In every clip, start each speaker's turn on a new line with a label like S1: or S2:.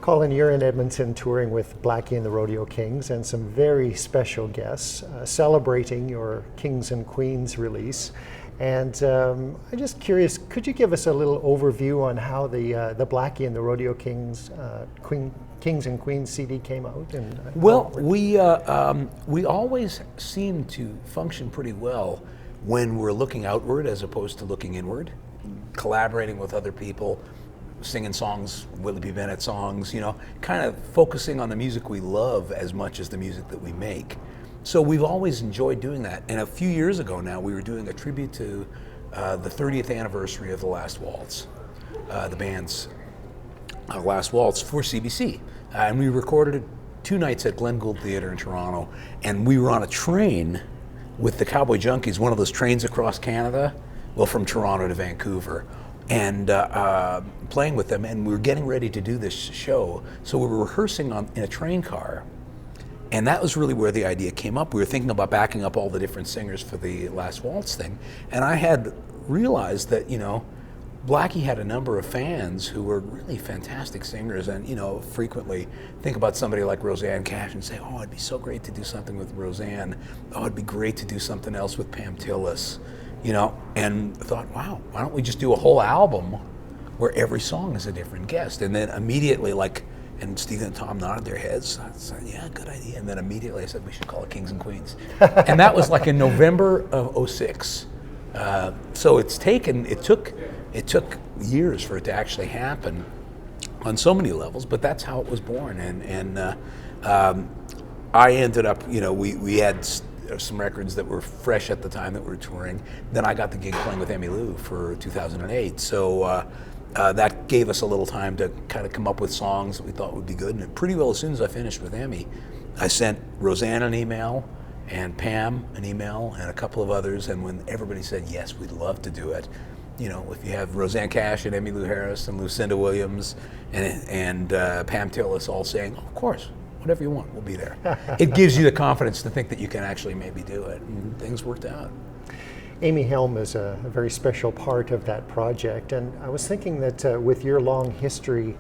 S1: Colin, you're in Edmonton touring with Blackie and the Rodeo Kings and some very special guests celebrating your Kings and Queens release. And I'm just curious, could you give us a little overview on how the Blackie and the Rodeo Kings Kings and Queens CD came out?
S2: Well, we always seem to function pretty well when we're looking outward as opposed to looking inward, collaborating with other people, singing songs, Willie B. Bennett songs, kind of focusing on the music we love as much as the music that we make. So we've always enjoyed doing that. And a few years ago now, we were doing a tribute to the 30th anniversary of The Last Waltz, the band's Last Waltz for CBC. And we recorded it 2 nights at Glen Gould Theatre in Toronto. And we were on a train with the Cowboy Junkies, one of those trains across Canada, well, from Toronto to Vancouver, and playing with them, and we were getting ready to do this show. So we were rehearsing in a train car, and that was really where the idea came up. We were thinking about backing up all the different singers for the Last Waltz thing, and I had realized that, Blackie had a number of fans who were really fantastic singers, and frequently think about somebody like Rosanne Cash and say, oh, it'd be so great to do something with Rosanne. Oh, it'd be great to do something else with Pam Tillis. And thought, wow, why don't we just do a whole album where every song is a different guest? And then immediately, and Stephen and Tom nodded their heads. I said, yeah, good idea. And then immediately I said, we should call it Kings and Queens. And that was in November of '06. So it took years for it to actually happen on so many levels, but that's how it was born. And I ended up, we had some records that were fresh at the time that we were touring. Then I got the gig playing with Emmylou for 2008. So that gave us a little time to kind of come up with songs that we thought would be good. And pretty well as soon as I finished with Emmy, I sent Rosanne an email and Pam an email and a couple of others. And when everybody said, yes, we'd love to do it, if you have Rosanne Cash and Emmylou Harris and Lucinda Williams and Pam Tillis all saying, oh, of course, whatever you want, we'll be there. It gives you the confidence to think that you can actually maybe do it, and things worked out.
S1: Amy Helm is a very special part of that project, and I was thinking that with your long history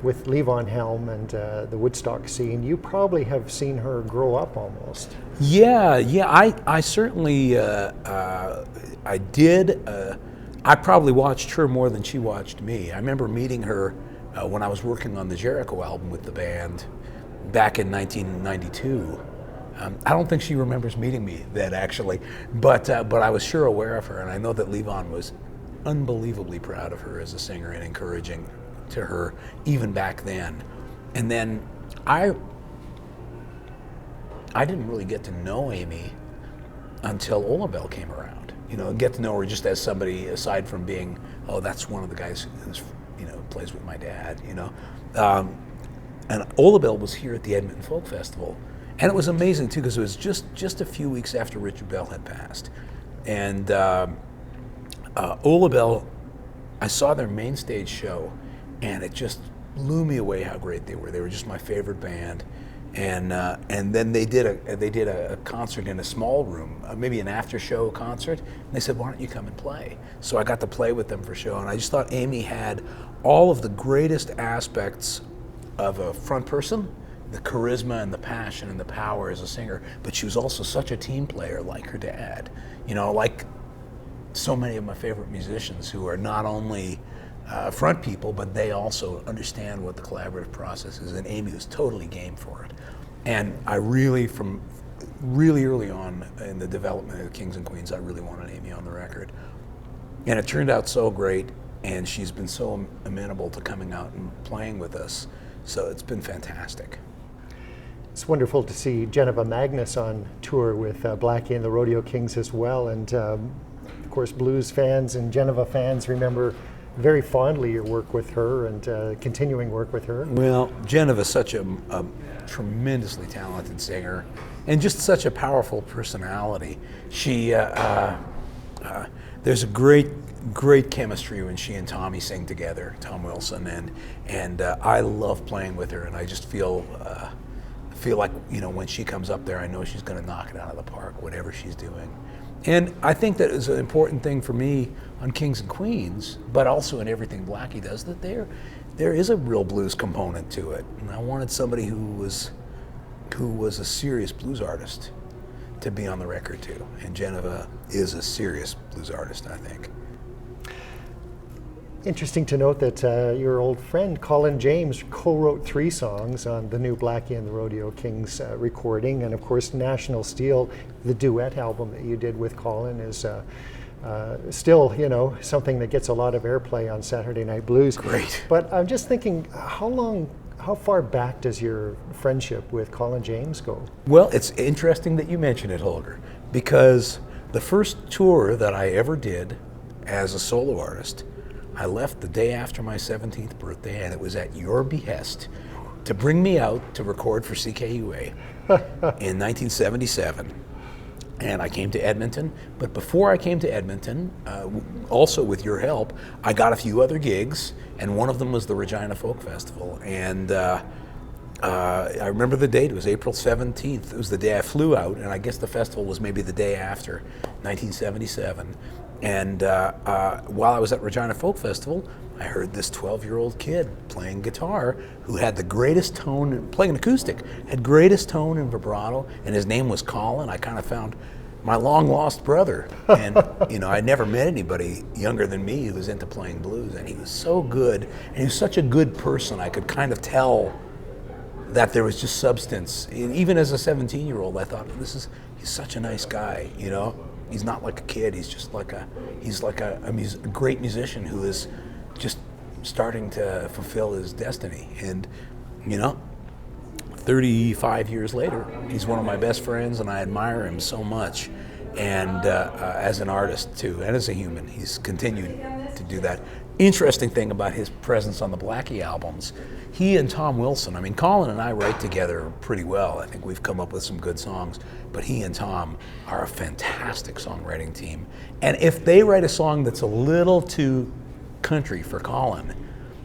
S1: with Levon Helm and the Woodstock scene, you probably have seen her grow up almost.
S2: Yeah, I certainly, I did. I probably watched her more than she watched me. I remember meeting her when I was working on the Jericho album with the band back in 1992. I don't think she remembers meeting me then, actually, but I was sure aware of her, and I know that Levon was unbelievably proud of her as a singer and encouraging to her even back then. And then I didn't really get to know Amy until Ola Bell came around. Get to know her just as somebody aside from being, oh, that's one of the guys who's plays with my dad. And Ola Bell was here at the Edmonton Folk Festival. And it was amazing, too, because it was just a few weeks after Richard Bell had passed. And Ola Bell, I saw their main stage show, and it just blew me away how great they were. They were just my favorite band. And then they did a concert in a small room, maybe an after-show concert. And they said, why don't you come and play? So I got to play with them for a show, and I just thought Amy had all of the greatest aspects of a front person, the charisma and the passion and the power as a singer, but she was also such a team player like her dad. Like so many of my favorite musicians who are not only front people, but they also understand what the collaborative process is, and Amy was totally game for it. And I really, from really early on in the development of Kings and Queens, I really wanted Amy on the record. And it turned out so great, and she's been so amenable to coming out and playing with us, so it's been fantastic.
S1: It's wonderful to see Janiva Magness on tour with Blackie and the Rodeo Kings as well, and of course blues fans and Janiva fans remember very fondly your work with her and continuing work with her. Well,
S2: Janiva's such a tremendously talented singer and just such a powerful personality. She, there's a great chemistry when she and Tommy sing together, Tom Wilson, and I love playing with her, and I just feel like, when she comes up there, I know she's going to knock it out of the park, whatever she's doing. And I think that is an important thing for me on Kings and Queens, but also in everything Blackie does, that there is a real blues component to it. And I wanted somebody who was a serious blues artist to be on the record too. And Janiva is a serious blues artist, I think.
S1: Interesting to note that your old friend Colin James co-wrote 3 songs on the new Blackie and the Rodeo Kings recording, and of course National Steel, the duet album that you did with Colin, is still, you know, something that gets a lot of airplay on Saturday Night Blues.
S2: Great.
S1: But I'm just thinking, how far back does your friendship with Colin James go?
S2: Well, it's interesting that you mention it, Holger, because the first tour that I ever did as a solo artist, I left the day after my 17th birthday, and it was at your behest to bring me out to record for CKUA in 1977. And I came to Edmonton, but before I came to Edmonton, also with your help, I got a few other gigs, and one of them was the Regina Folk Festival. And I remember the date, it was April 17th. It was the day I flew out, and I guess the festival was maybe the day after, 1977. And while I was at Regina Folk Festival, I heard this 12-year-old kid playing guitar who had the greatest tone, playing an acoustic, had greatest tone and vibrato, and his name was Colin. I kind of found my long-lost brother. And, you know, I'd never met anybody younger than me who was into playing blues, and he was so good, and he was such a good person. I could kind of tell that there was just substance. And even as a 17-year-old, I thought, he's such a nice guy, you know? He's not like a kid. He's just like a great musician who is just starting to fulfill his destiny. And, you know, 35 years later, he's one of my best friends, and I admire him so much. And as an artist too, and as a human, he's continued to do that. Interesting thing about his presence on the Blackie albums, he and Tom Wilson, I mean, Colin and I write together pretty well. I think we've come up with some good songs, but he and Tom are a fantastic songwriting team. And if they write a song that's a little too country for Colin,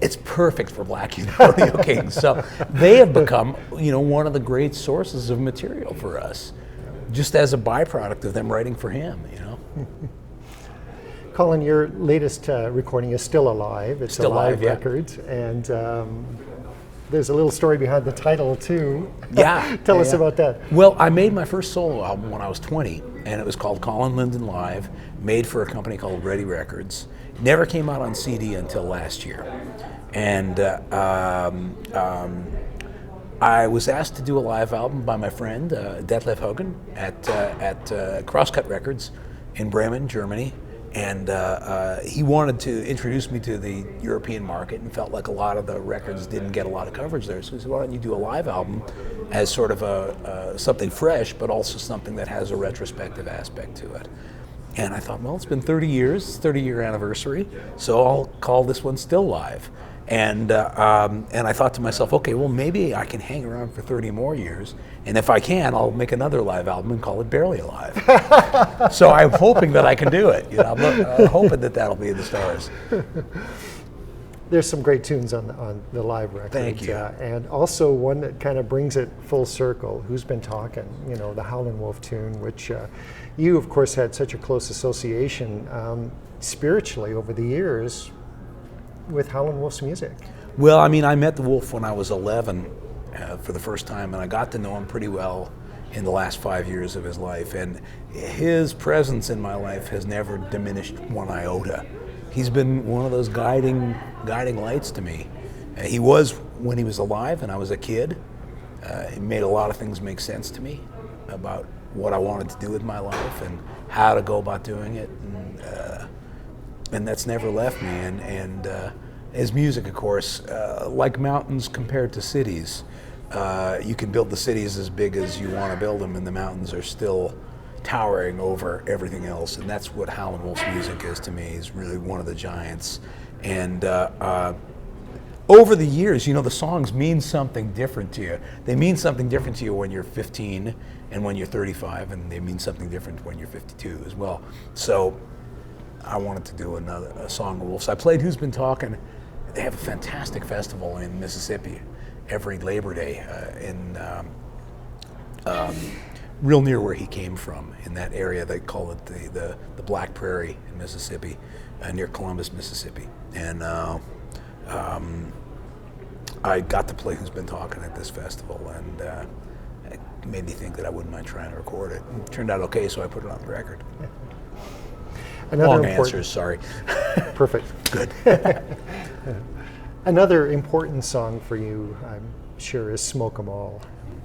S2: it's perfect for Blackie and the Rodeo Kings. So they have become, you know, one of the great sources of material for us, just as a byproduct of them writing for him, you know.
S1: Colin, your latest recording is still alive. It's
S2: Still
S1: a live
S2: Alive, yeah.
S1: record, and there's a little story behind the title too.
S2: Yeah.
S1: Tell us about that.
S2: Well, I made my first solo album when I was 20, and it was called Colin Linden Live, made for a company called Ready Records. It never came out on CD until last year. And I was asked to do a live album by my friend, Detlef Hogan, at Crosscut Records in Bremen, Germany. And he wanted to introduce me to the European market and felt like a lot of the records didn't get a lot of coverage there. So he said, why don't you do a live album as sort of something fresh, but also something that has a retrospective aspect to it. And I thought, well, it's been 30 years, 30-year anniversary, so I'll call this one Still Live. And I thought to myself, okay, well, maybe I can hang around for 30 more years, and if I can, I'll make another live album and call it Barely Alive. So I'm hoping that I can do it. You know, I'm hoping that that'll be in the stars.
S1: There's some great tunes on the live record.
S2: Thank you.
S1: And also one that kind of brings it full circle, Who's Been Talking? You know, the Howlin Wolf tune, which you, of course, had such a close association spiritually over the years with Howlin Wolf's music.
S2: Well, I mean, I met the Wolf when I was 11 for the first time, and I got to know him pretty well in the last 5 years of his life, and his presence in my life has never diminished one iota. He's been one of those guiding lights to me. He was when he was alive and I was a kid. He made a lot of things make sense to me about what I wanted to do with my life and how to go about doing it. And that's never left me. And his music, of course, like mountains compared to cities, you can build the cities as big as you want to build them, and the mountains are still towering over everything else. And that's what Howlin Wolf's music is to me. He's really one of the giants. And over the years, you know, the songs mean something different to you. They mean something different to you when you're 15 and when you're 35, and they mean something different when you're 52 as well. So I wanted to do a song of Wolf's. I played Who's Been Talking. They have a fantastic festival in Mississippi every Labor Day real near where he came from, in that area. They call it the Black Prairie in Mississippi, near Columbus, Mississippi. And I got to play Who's Been Talking at this festival, and it made me think that I wouldn't mind trying to record it. It turned out okay, so I put it on the record. Long answers, sorry.
S1: Perfect.
S2: Good.
S1: Another important song for you, I'm sure, is Smoke 'Em All.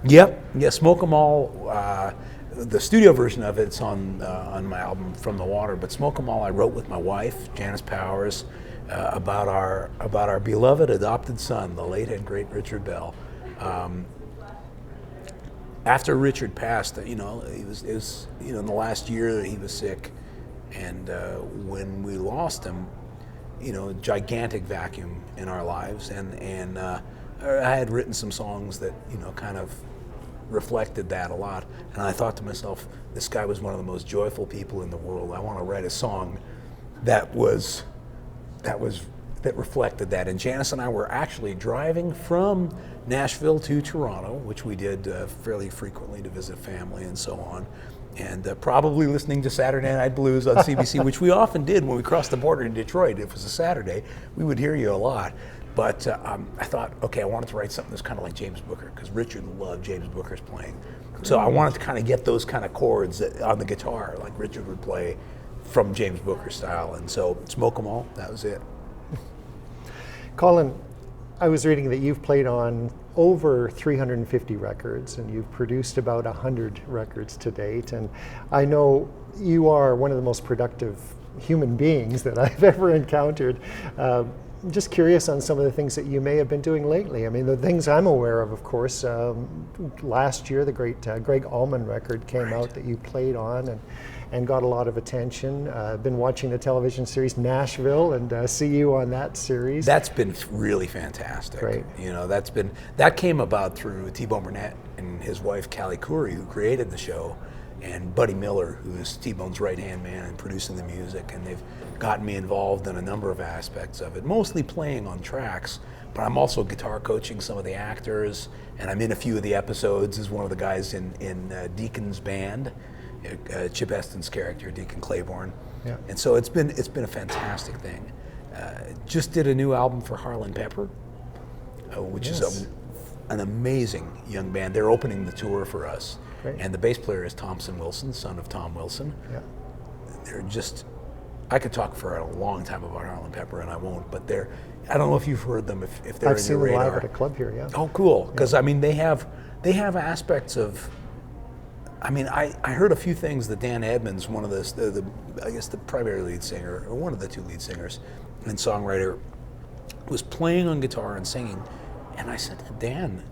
S2: Yep. Yeah, Smoke 'Em All. The studio version of it's on my album From the Water, but Smoke 'Em All I wrote with my wife, Janice Powers, about our beloved adopted son, the late and great Richard Bell. After Richard passed, it was in the last year that he was sick, and when we lost him, a gigantic vacuum in our lives, and I had written some songs that kind of reflected that a lot, and I thought to myself, this guy was one of the most joyful people in the world. I want to write a song that reflected that. And Janice and I were actually driving from Nashville to Toronto, which we did fairly frequently to visit family and so on, and probably listening to Saturday Night Blues on CBC, which we often did when we crossed the border in Detroit. If it was a Saturday, we would hear you a lot. But I thought, okay, I wanted to write something that's kind of like James Booker, because Richard loved James Booker's playing. So I wanted to kind of get those kind of chords on the guitar, like Richard would play from James Booker style. And so Smoke 'Em All, that was it.
S1: Colin, I was reading that you've played on over 350 records, and you've produced about 100 records to date. And I know you are one of the most productive human beings that I've ever encountered. I'm just curious on some of the things that you may have been doing lately. I mean, the things I'm aware of course, last year the great Greg Allman record came out that you played on and got a lot of attention. I've been watching the television series Nashville and see you on that series.
S2: That's been really fantastic.
S1: Great.
S2: That came about through T-Bone Burnett and his wife Callie Curry, who created the show, and Buddy Miller, who is T-Bone's right-hand man in producing the music, and they've gotten me involved in a number of aspects of it, mostly playing on tracks, but I'm also guitar coaching some of the actors, and I'm in a few of the episodes as one of the guys in Deacon's band, Chip Eston's character, Deacon Claiborne.
S1: Yeah.
S2: And so it's been a fantastic thing. Just did a new album for Harlan Pepper, which is an amazing young band. They're opening the tour for us.
S1: Great.
S2: And the bass player is Thompson Wilson, son of Tom Wilson.
S1: Yeah.
S2: They're just, I could talk for a long time about Harlan Pepper, and I won't, but I don't know if you've heard them, if they're
S1: I've
S2: in
S1: seen
S2: your
S1: them
S2: radar.
S1: live at a club here, yeah.
S2: Oh, cool, because I mean, they have aspects of, I mean, I heard a few things that Dan Edmonds, one of I guess the primary lead singer, or one of the two lead singers and songwriter, was playing on guitar and singing, and I said to Dan,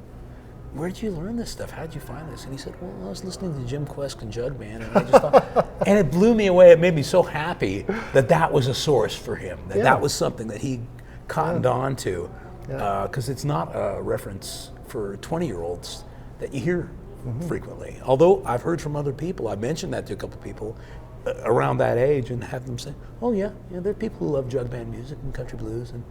S2: where did you learn this stuff? How did you find this? And he said, well, I was listening to Jim Quest and Jug Band, and I just thought, and it blew me away. It made me so happy that was a source for him, that was something that he cottoned on to, because it's not a reference for 20-year-olds that you hear frequently. Although I've heard from other people, I mentioned that to a couple of people around that age and have them say, oh yeah, there are people who love jug band music and country blues, and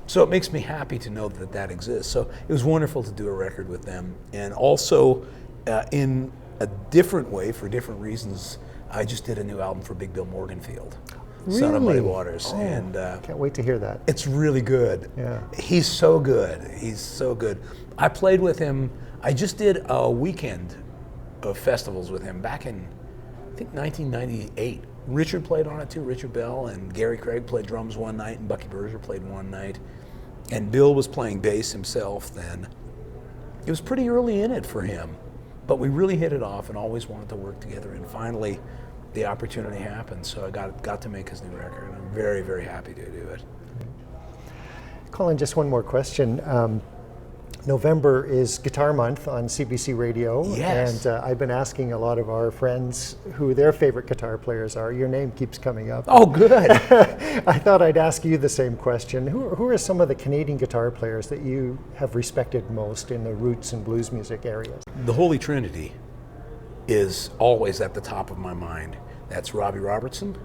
S2: so it makes me happy to know that exists. So it was wonderful to do a record with them. And also, in a different way, for different reasons, I just did a new album for Big Bill Morganfield, Son of Muddy Waters.
S1: Oh,
S2: and
S1: can't wait to hear that.
S2: It's really good.
S1: Yeah.
S2: He's so good. He's so good. I played with him. I just did a weekend of festivals with him back in, I think, 1998. Richard played on it too, Richard Bell, and Gary Craig played drums one night, and Bucky Berger played one night. And Bill was playing bass himself then. It was pretty early in it for him, but we really hit it off and always wanted to work together, and finally the opportunity happened, so I got to make his new record, and I'm very, very happy to do it.
S1: Colin, just one more question. November is Guitar Month on CBC Radio,
S2: Yes.
S1: and I've been asking a lot of our friends who their favorite guitar players are. Your name keeps coming up.
S2: Oh, good.
S1: I thought I'd ask you the same question. Who are some of the Canadian guitar players that you have respected most in the roots and blues music areas?
S2: The Holy Trinity is always at the top of my mind. That's Robbie Robertson,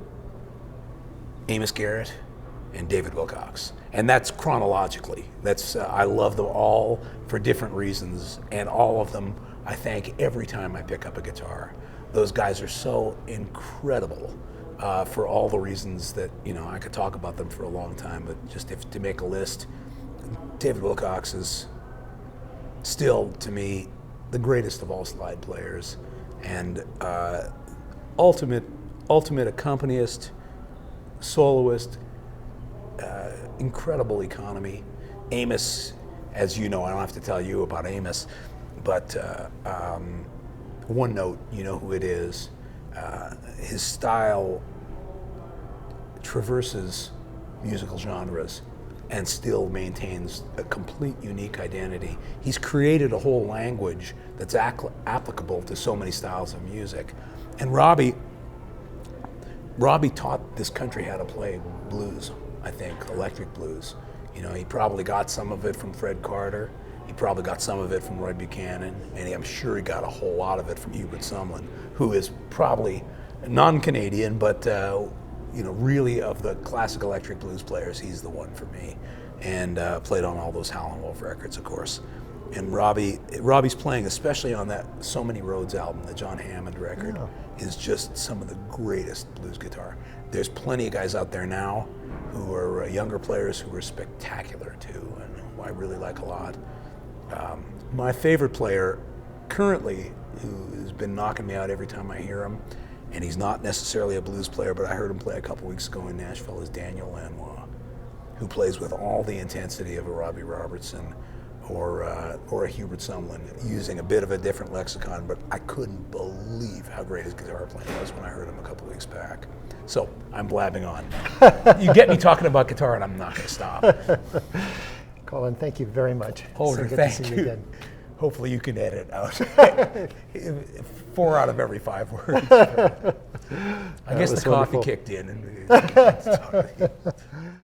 S2: Amos Garrett, and David Wilcox. And that's chronologically. I love them all for different reasons, and all of them I thank every time I pick up a guitar. Those guys are so incredible for all the reasons that, I could talk about them for a long time, but just to make a list, David Wilcox is still, to me, the greatest of all slide players, and ultimate accompanist, soloist, incredible economy. Amos, as you know, I don't have to tell you about Amos, but one note, you know who it is. His style traverses musical genres and still maintains a complete unique identity. He's created a whole language that's applicable to so many styles of music. And Robbie taught this country how to play blues, I think, electric blues. You know, he probably got some of it from Fred Carter. He probably got some of it from Roy Buchanan, and I'm sure he got a whole lot of it from Hubert Sumlin, who is probably non-Canadian, but you know, really of the classic electric blues players, he's the one for me. And played on all those Howlin Wolf records, of course. And Robbie's playing, especially on that So Many Roads album, the John Hammond record, is just some of the greatest blues guitar. There's plenty of guys out there now who are younger players who are spectacular too, and who I really like a lot. My favorite player currently, who has been knocking me out every time I hear him, and he's not necessarily a blues player, but I heard him play a couple weeks ago in Nashville, is Daniel Lanois, who plays with all the intensity of a Robbie Robertson or a Hubert Sumlin, using a bit of a different lexicon, but I couldn't believe how great his guitar playing was when I heard him a couple weeks back. So I'm blabbing on. You get me talking about guitar and I'm not going to stop.
S1: Colin, thank you very much.
S2: Holger,
S1: so good
S2: thank
S1: to see
S2: you.
S1: again.
S2: Hopefully you can edit out 4 out of every 5 words. I guess the coffee
S1: wonderful.
S2: kicked in. And